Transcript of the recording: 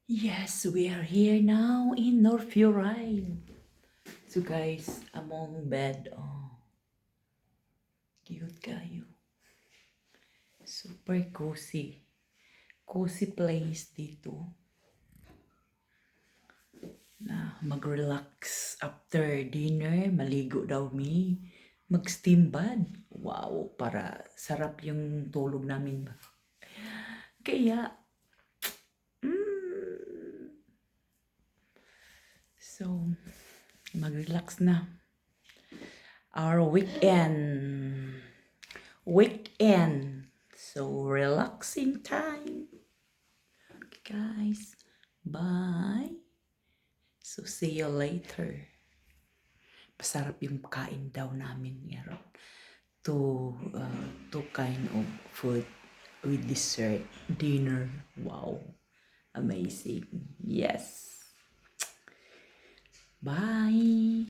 Yes, we are here now in North Ride. So guys, among bed. Oh, cute kayo. Super cozy. Cozy place dito. Na mag-relax after dinner. Maligo daw mi. Mag-steam bath. Wow, para sarap yung tulog namin. Kaya, so, mag-relax na. Our weekend. So, relaxing time. Okay, guys. Bye. So, see you later. Masarap yung kain daw namin ngayon. Two kind of food with dessert, dinner. Wow. Amazing. Yes. Bye.